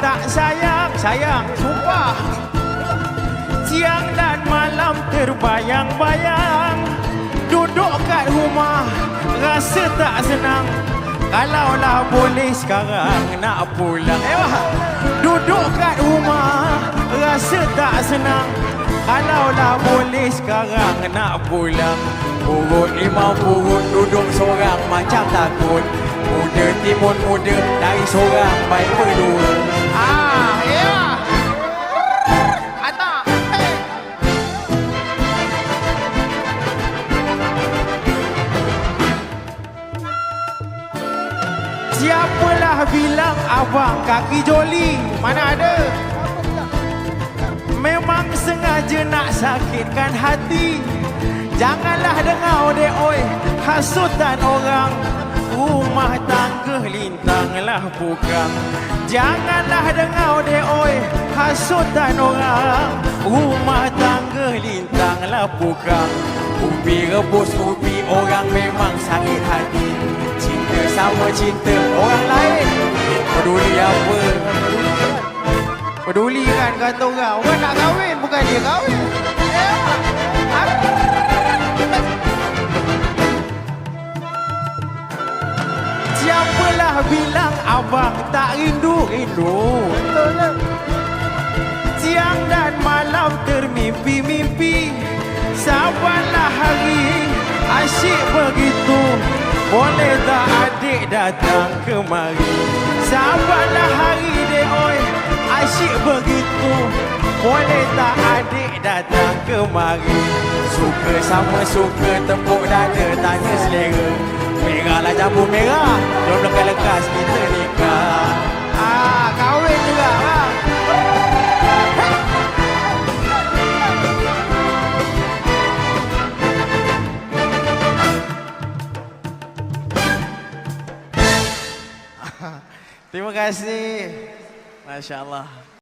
tak sayang, sayang, sumpah. Siang dan malam terbayang-bayang, duduk kat rumah rasa tak senang. Kalaulah boleh sekarang nak pulang, duduk kat rumah rasa tak senang. Kalaulah boleh sekarang nak pulang. Urut limau purut duduk seorang macam takut. Muda timun muda dari seorang baik berdua. Siapalah bilang abang kaki joli? Mana ada? Memang sengaja nak sakitkan hati. Janganlah dengar dek oi hasutan orang. Rumah tangga lintanglah bukan. Janganlah dengar dek oi hasutan orang. Rumah tangga lintanglah bukan. Ubi rebus ubi orang memang sakit hati. Cinta sama cinta orang lain, peduli apa? Peduli kan kata orang. Orang nak kahwin bukan dia kahwin. Siapalah bilang abang tak rindu-rindu. Siang dan malam termimpi-mimpi. Sabarlah hari asyik begitu. Boleh tak adik datang kemari? Sabarlah hari dek oi asyik begitu. Boleh tak adik datang kemari? Suka sama suka tepuk dada tanya selera. Merahlah jambu merah, jom lekas-lekas kita nikah. Kahwin juga bang. Terima kasih. Masya Allah.